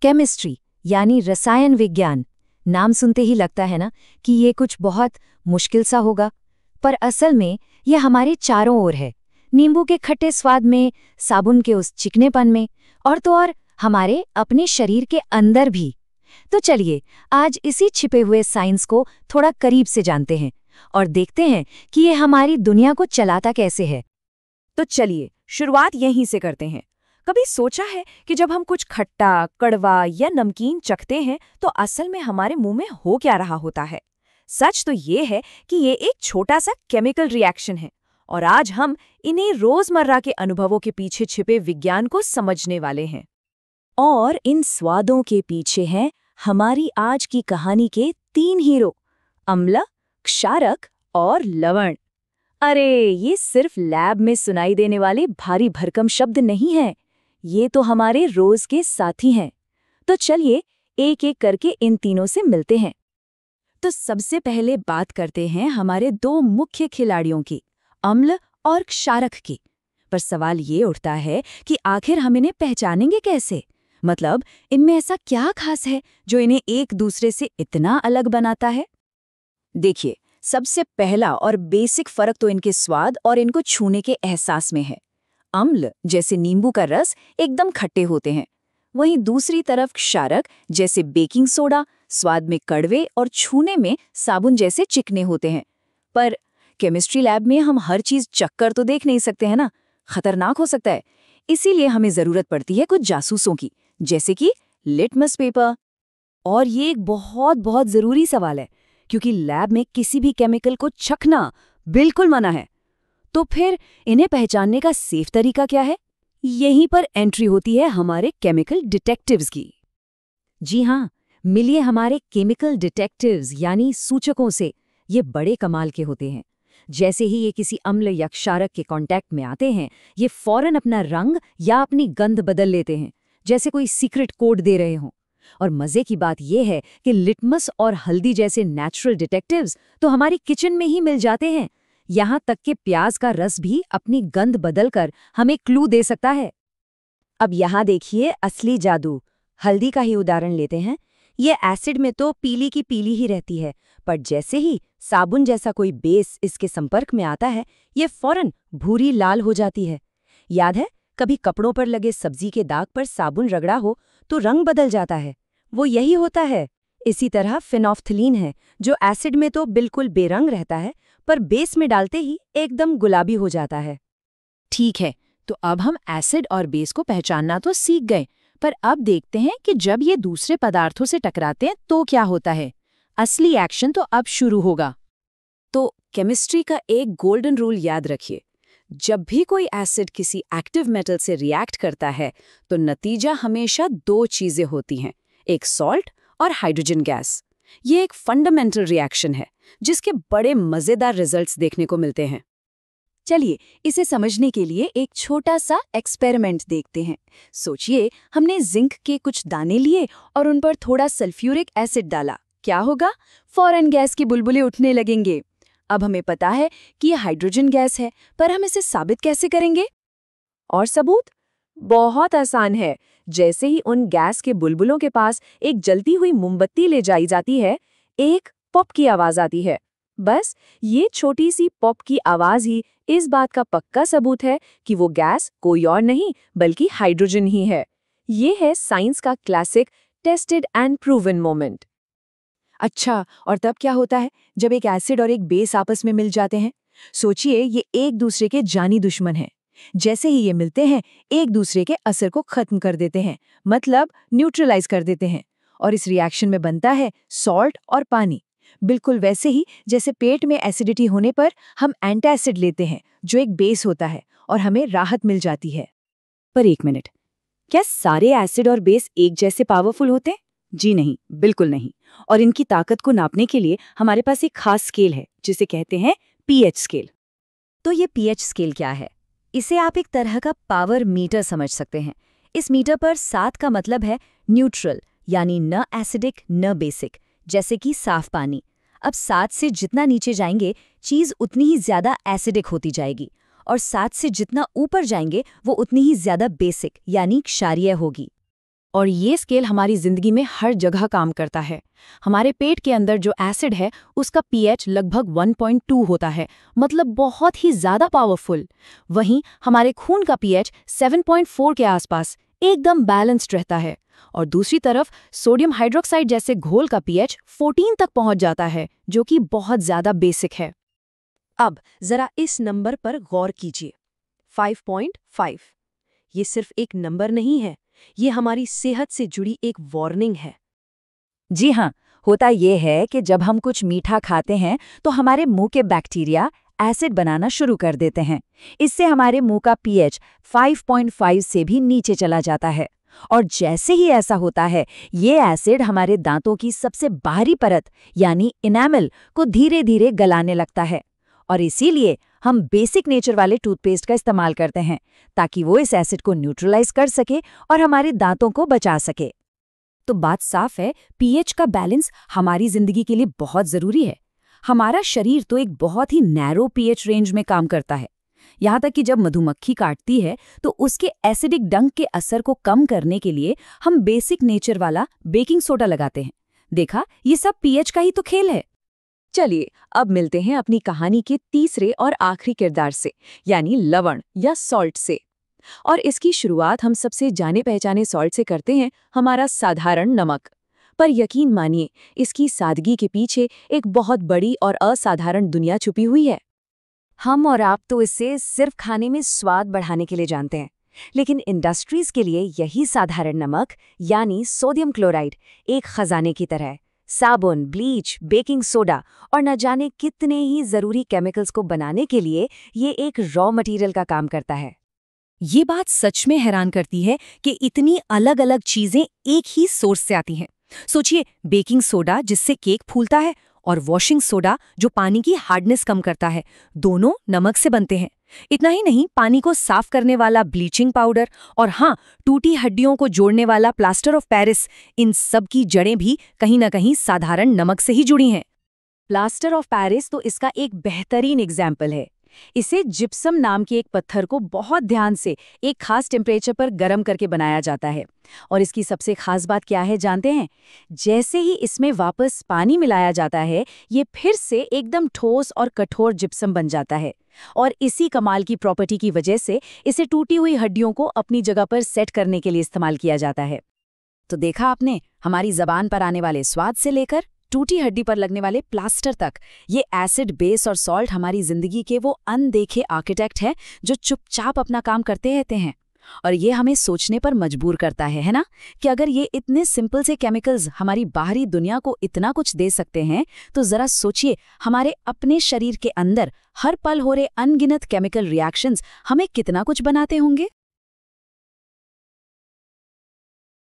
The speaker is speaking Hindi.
केमिस्ट्री यानी रसायन विज्ञान। नाम सुनते ही लगता है ना कि ये कुछ बहुत मुश्किल सा होगा, पर असल में ये हमारे चारों ओर है। नींबू के खट्टे स्वाद में, साबुन के उस चिकनेपन में, और तो और हमारे अपने शरीर के अंदर भी। तो चलिए आज इसी छिपे हुए साइंस को थोड़ा करीब से जानते हैं और देखते हैं कि ये हमारी दुनिया को चलाता कैसे है। तो चलिए शुरुआत यहीं से करते हैं। कभी सोचा है कि जब हम कुछ खट्टा, कड़वा या नमकीन चखते हैं तो असल में हमारे मुंह में हो क्या रहा होता है? सच तो ये है कि ये एक छोटा सा केमिकल रिएक्शन है और आज हम इन्हीं रोजमर्रा के अनुभवों के पीछे छिपे विज्ञान को समझने वाले हैं। और इन स्वादों के पीछे हैं हमारी आज की कहानी के 3 हीरो, अम्ल, क्षारक और लवण। अरे ये सिर्फ लैब में सुनाई देने वाले भारी भरकम शब्द नहीं हैं, ये तो हमारे रोज के साथी हैं। तो चलिए एक एक करके इन तीनों से मिलते हैं। तो सबसे पहले बात करते हैं हमारे 2 मुख्य खिलाड़ियों की, अम्ल और क्षारक की। पर सवाल ये उठता है कि आखिर हम इन्हें पहचानेंगे कैसे? मतलब इनमें ऐसा क्या खास है जो इन्हें एक दूसरे से इतना अलग बनाता है? देखिए, सबसे पहला और बेसिक फर्क तो इनके स्वाद और इनको छूने के एहसास में है। अम्ल जैसे नींबू का रस एकदम खट्टे होते हैं, वहीं दूसरी तरफ क्षारक जैसे बेकिंग सोडा स्वाद में कड़वे और छूने में साबुन जैसे चिकने होते हैं। पर केमिस्ट्री लैब में हम हर चीज चक्कर तो देख नहीं सकते हैं ना, खतरनाक हो सकता है। इसीलिए हमें जरूरत पड़ती है कुछ जासूसों की, जैसे कि लिटमस पेपर। और ये एक बहुत बहुत जरूरी सवाल है, क्योंकि लैब में किसी भी केमिकल को चखना बिल्कुल मना है। तो फिर इन्हें पहचानने का सेफ तरीका क्या है? यहीं पर एंट्री होती है हमारे केमिकल डिटेक्टिव्स की। जी हाँ, मिलिए हमारे केमिकल डिटेक्टिव्स यानी सूचकों से। ये बड़े कमाल के होते हैं। जैसे ही ये किसी अम्ल या क्षारक के कांटेक्ट में आते हैं, ये फौरन अपना रंग या अपनी गंध बदल लेते हैं, जैसे कोई सीक्रेट कोड दे रहे हों। और मजे की बात यह है कि लिटमस और हल्दी जैसे नेचुरल डिटेक्टिव्स तो हमारी किचन में ही मिल जाते हैं। यहाँ तक कि प्याज का रस भी अपनी गंध बदलकर हमें क्लू दे सकता है। अब यहाँ देखिए असली जादू। हल्दी का ही उदाहरण लेते हैं। ये एसिड में तो पीली की पीली ही रहती है, पर जैसे ही साबुन जैसा कोई बेस इसके संपर्क में आता है, ये फौरन भूरी लाल हो जाती है। याद है कभी कपड़ों पर लगे सब्जी के दाग पर साबुन रगड़ा हो तो रंग बदल जाता है? वो यही होता है। इसी तरह फिनोफ्थलीन है, जो एसिड में तो बिल्कुल बेरंग रहता है, पर बेस में डालते ही एकदम गुलाबी हो जाता है। ठीक है, तो अब हम एसिड और बेस को पहचानना तो सीख गए, पर अब देखते हैं कि जब ये दूसरे पदार्थों से टकराते हैं तो क्या होता है। असली एक्शन तो अब शुरू होगा। तो केमिस्ट्री का एक गोल्डन रूल याद रखिए। जब भी कोई एसिड किसी एक्टिव मेटल से रिएक्ट करता है तो नतीजा हमेशा 2 चीजें होती हैं, एक सॉल्ट और हाइड्रोजन गैस। ये एक फंडामेंटल रिएक्शन है जिसके बड़े मजेदार रिजल्ट्स देखने को मिलते हैं। चलिए इसे समझने के लिए एक छोटा सा एक्सपेरिमेंट देखते हैं। सोचिए हमने जिंक के कुछ दाने लिए और उन पर थोड़ा सल्फ्यूरिक एसिड डाला। क्या होगा? फौरन गैस की बुलबुले उठने लगेंगे। अब हमें पता है कि यह हाइड्रोजन गैस है, पर हम इसे साबित कैसे करेंगे? और सबूत बहुत आसान है। जैसे ही उन गैस के बुलबुलों के पास एक जलती हुई मोमबत्ती ले जाई जाती है, एक पॉप की आवाज आती है। बस ये छोटी सी पॉप की आवाज ही इस बात का पक्का सबूत है कि वो गैस कोई और नहीं बल्कि हाइड्रोजन ही है। ये है साइंस का classic tested and proven moment. अच्छा, और तब क्या होता है जब एक एसिड और एक बेस आपस में मिल जाते हैं? सोचिए ये एक दूसरे के जानी दुश्मन हैं। जैसे ही ये मिलते हैं, एक दूसरे के असर को खत्म कर देते हैं, मतलब न्यूट्रलाइज कर देते हैं। और इस रिएक्शन में बनता है सॉल्ट और पानी। बिल्कुल वैसे ही जैसे पेट में एसिडिटी होने पर हम एंटासिड लेते हैं, जो एक बेस होता है, और हमें राहत मिल जाती है। पर एक मिनट, क्या सारे एसिड और बेस एक जैसे पावरफुल होते हैं? जी नहीं, बिल्कुल नहीं। और इनकी ताकत को नापने के लिए हमारे पास एक खास स्केल है जिसे कहते हैं पीएच स्केल। तो ये पीएच स्केल क्या है? इसे आप एक तरह का पावर मीटर समझ सकते हैं। इस मीटर पर 7 का मतलब है न्यूट्रल, यानी न एसिडिक न बेसिक, जैसे कि साफ पानी। अब 7 से जितना नीचे जाएंगे चीज़ उतनी ही ज़्यादा एसिडिक होती जाएगी, और 7 से जितना ऊपर जाएंगे वो उतनी ही ज़्यादा बेसिक यानी क्षारीय होगी। और ये स्केल हमारी जिंदगी में हर जगह काम करता है। हमारे पेट के अंदर जो एसिड है उसका पीएच लगभग 1.2 होता है, मतलब बहुत ही ज्यादा पावरफुल। वहीं हमारे खून का पीएच 7.4 के आसपास एकदम बैलेंस्ड रहता है। और दूसरी तरफ सोडियम हाइड्रोक्साइड जैसे घोल का पीएच 14 तक पहुंच जाता है, जो कि बहुत ज्यादा बेसिक है। अब जरा इस नंबर पर गौर कीजिए, 5.5। ये सिर्फ एक नंबर नहीं है, ये हमारी सेहत से जुड़ी एक वार्निंग है। जी हाँ, होता ये है कि जब हम कुछ मीठा खाते हैं तो हमारे मुंह के बैक्टीरिया एसिड बनाना शुरू कर देते हैं। इससे हमारे मुंह का पीएच 5.5 से भी नीचे चला जाता है। और जैसे ही ऐसा होता है, ये एसिड हमारे दांतों की सबसे बाहरी परत यानी इनेमल को धीरे धीरे गलाने लगता है। और इसीलिए हम बेसिक नेचर वाले टूथपेस्ट का इस्तेमाल करते हैं, ताकि वो इस एसिड को न्यूट्रलाइज कर सके और हमारे दांतों को बचा सके। तो बात साफ है, पीएच का बैलेंस हमारी जिंदगी के लिए बहुत जरूरी है। हमारा शरीर तो एक बहुत ही नैरो पीएच रेंज में काम करता है। यहाँ तक कि जब मधुमक्खी काटती है तो उसके एसिडिक डंक के असर को कम करने के लिए हम बेसिक नेचर वाला बेकिंग सोडा लगाते हैं। देखा, ये सब पीएच का ही तो खेल है। चलिए अब मिलते हैं अपनी कहानी के तीसरे और आखिरी किरदार से, यानी लवण या सॉल्ट से। और इसकी शुरुआत हम सबसे जाने पहचाने सॉल्ट से करते हैं, हमारा साधारण नमक। पर यकीन मानिए, इसकी सादगी के पीछे एक बहुत बड़ी और असाधारण दुनिया छुपी हुई है। हम और आप तो इसे सिर्फ खाने में स्वाद बढ़ाने के लिए जानते हैं, लेकिन इंडस्ट्रीज के लिए यही साधारण नमक यानी सोडियम क्लोराइड एक खजाने की तरह है। साबुन, ब्लीच, बेकिंग सोडा और न जाने कितने ही जरूरी केमिकल्स को बनाने के लिए ये एक रॉ मटेरियल का काम करता है। ये बात सच में हैरान करती है कि इतनी अलग अलग चीजें एक ही सोर्स से आती हैं। सोचिए, बेकिंग सोडा जिससे केक फूलता है और वॉशिंग सोडा जो पानी की हार्डनेस कम करता है, दोनों नमक से बनते हैं। इतना ही नहीं, पानी को साफ करने वाला ब्लीचिंग पाउडर और हाँ, टूटी हड्डियों को जोड़ने वाला प्लास्टर ऑफ पेरिस, इन सब की जड़ें भी कहीं न कहीं साधारण नमक से ही जुड़ी हैं। प्लास्टर ऑफ पेरिस तो इसका एक बेहतरीन एग्जाम्पल है। इसे जिप्सम नाम के एक पत्थर को बहुत ध्यान से एक खास टेम्परेचर पर गर्म करके बनाया जाता है। और इसकी सबसे खास बात क्या है जानते हैं? जैसे ही इसमें वापस पानी मिलाया जाता है, ये फिर से एकदम ठोस और कठोर जिप्सम बन जाता है। और इसी कमाल की प्रॉपर्टी की वजह से इसे टूटी हुई हड्डियों को अपनी जगह पर सेट करने के लिए इस्तेमाल किया जाता है। तो देखा आपने, हमारी जबान पर आने वाले स्वाद से लेकर टूटी हड्डी पर लगने वाले प्लास्टर तक, ये एसिड, बेस और सॉल्ट हमारी जिंदगी के वो अनदेखे आर्किटेक्ट हैं जो चुपचाप अपना काम करते रहते हैं। और ये हमें सोचने पर मजबूर करता है ना, कि अगर ये इतने सिंपल से केमिकल्स हमारी बाहरी दुनिया को इतना कुछ दे सकते हैं, तो जरा सोचिए हमारे अपने शरीर के अंदर हर पल हो रहे अनगिनत केमिकल रिएक्शंस हमें कितना कुछ बनाते होंगे।